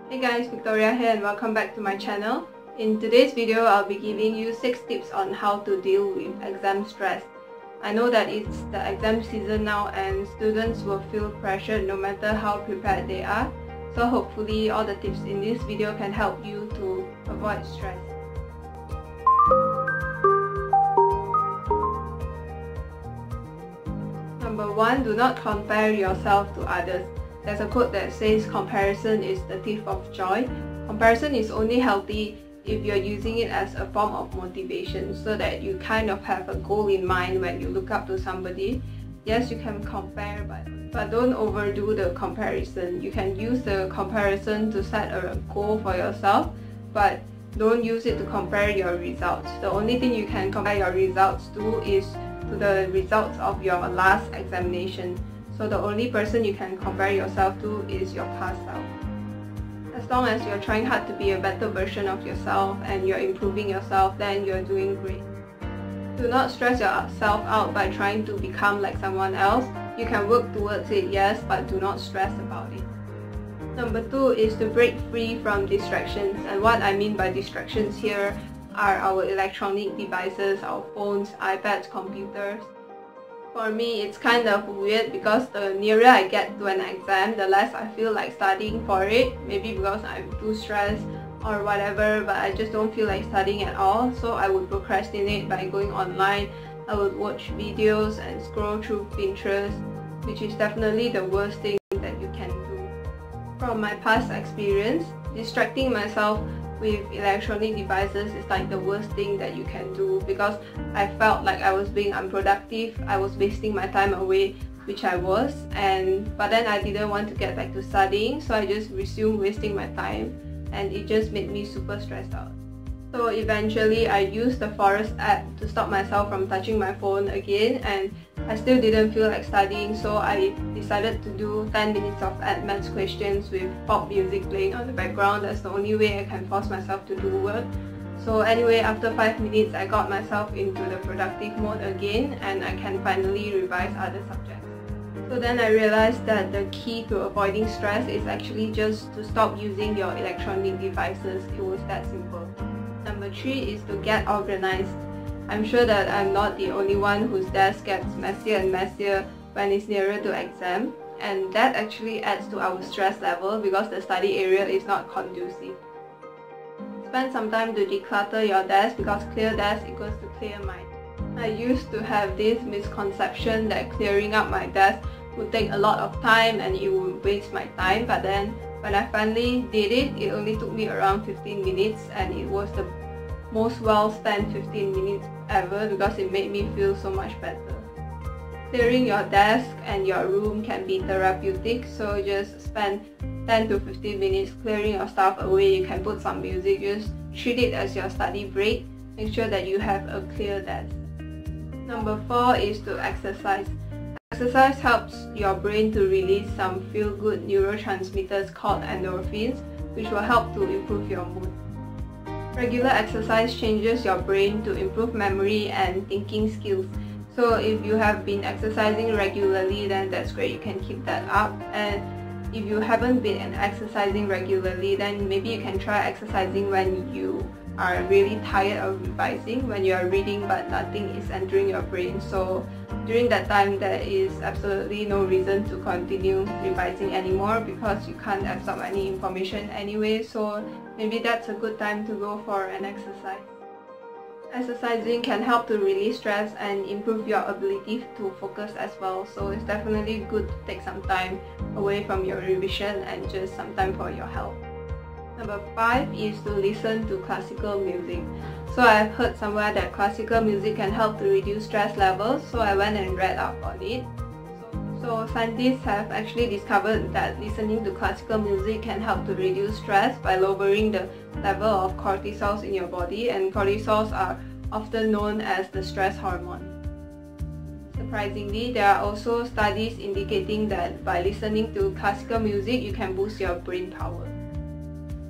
Hey guys, Victoria here and welcome back to my channel. In today's video, I'll be giving you 6 tips on how to deal with exam stress. I know that it's the exam season now and students will feel pressured no matter how prepared they are. So hopefully all the tips in this video can help you to avoid stress. Number 1, do not compare yourself to others. There's a quote that says comparison is the thief of joy. Comparison is only healthy if you're using it as a form of motivation so that you kind of have a goal in mind when you look up to somebody. Yes, you can compare, but don't overdo the comparison. You can use the comparison to set a goal for yourself, but don't use it to compare your results. The only thing you can compare your results to is to the results of your last examination. So the only person you can compare yourself to is your past self. As long as you're trying hard to be a better version of yourself and you're improving yourself, then you're doing great. Do not stress yourself out by trying to become like someone else. You can work towards it, yes, but do not stress about it. Number 2 is to break free from distractions. And what I mean by distractions here are our electronic devices, our phones, iPads, computers. For me, it's kind of weird because the nearer I get to an exam, the less I feel like studying for it. Maybe because I'm too stressed or whatever, but I just don't feel like studying at all. So I would procrastinate by going online. I would watch videos and scroll through Pinterest, which is definitely the worst thing that you can do. From my past experience, distracting myself with electronic devices is like the worst thing that you can do because I felt like I was being unproductive, I was wasting my time away, which I was, but then I didn't want to get back to studying, so I just resumed wasting my time and it just made me super stressed out. So eventually I used the Forest app to stop myself from touching my phone again, and I still didn't feel like studying, so I decided to do 10 minutes of maths questions with pop music playing on the background. That's the only way I can force myself to do work. So anyway, after 5 minutes I got myself into the productive mode again and I can finally revise other subjects. So then I realized that the key to avoiding stress is actually just to stop using your electronic devices. It was that simple. Number 3 is to get organized. I'm sure that I'm not the only one whose desk gets messier and messier when it's nearer to exam, and that actually adds to our stress level because the study area is not conducive. Spend some time to declutter your desk because clear desk equals to clear mind. I used to have this misconception that clearing up my desk would take a lot of time and it would waste my time, but then when I finally did it, it only took me around 15 minutes and it was the most well spent 15 minutes ever because it made me feel so much better. Clearing your desk and your room can be therapeutic, so just spend 10 to 15 minutes clearing your stuff away. You can put some music, just treat it as your study break. Make sure that you have a clear desk. Number 4 is to exercise. Exercise helps your brain to release some feel-good neurotransmitters called endorphins, which will help to improve your mood. Regular exercise changes your brain to improve memory and thinking skills. So if you have been exercising regularly, then that's great, you can keep that up. And if you haven't been exercising regularly, then maybe you can try exercising when you are really tired of revising, when you are reading but nothing is entering your brain. So during that time, there is absolutely no reason to continue revising anymore because you can't absorb any information anyway, so maybe that's a good time to go for an exercise. Exercising can help to release stress and improve your ability to focus as well, so it's definitely good to take some time away from your revision and just some time for your health. Number 5 is to listen to classical music. So I've heard somewhere that classical music can help to reduce stress levels, so I went and read up on it. So scientists have actually discovered that listening to classical music can help to reduce stress by lowering the level of cortisols in your body, and cortisols are often known as the stress hormone. Surprisingly, there are also studies indicating that by listening to classical music, you can boost your brain power.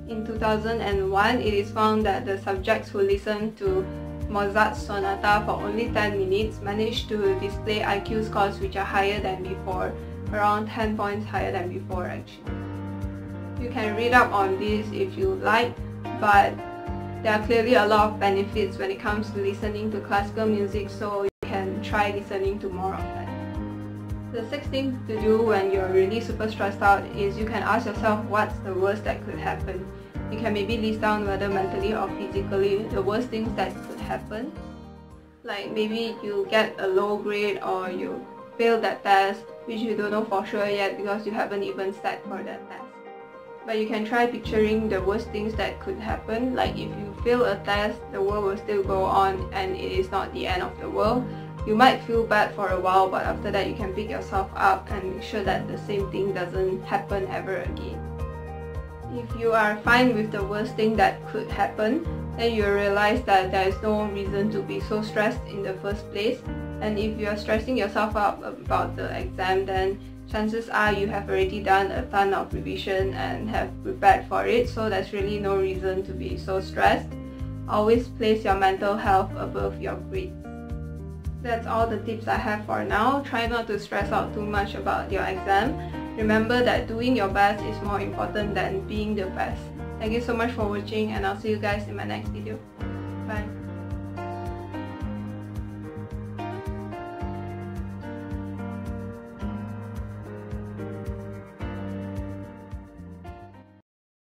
In 2001, it is found that the subjects who listened to Mozart's sonata for only 10 minutes managed to display IQ scores which are higher than before, around 10 points higher than before actually. You can read up on this if you like, but there are clearly a lot of benefits when it comes to listening to classical music, so you can try listening to more of that. The sixth thing to do when you're really super stressed out is you can ask yourself what's the worst that could happen. You can maybe list down whether mentally or physically the worst things that could happen. Like maybe you get a low grade or you fail that test, which you don't know for sure yet because you haven't even sat for that test. But you can try picturing the worst things that could happen. Like if you fail a test, the world will still go on and it is not the end of the world. You might feel bad for a while, but after that you can pick yourself up and make sure that the same thing doesn't happen ever again. If you are fine with the worst thing that could happen, then you realize that there is no reason to be so stressed in the first place. And if you are stressing yourself up about the exam, then chances are you have already done a ton of revision and have prepared for it, so there's really no reason to be so stressed. Always place your mental health above your grades. That's all the tips I have for now. Try not to stress out too much about your exam. Remember that doing your best is more important than being the best. Thank you so much for watching, and I'll see you guys in my next video. Bye.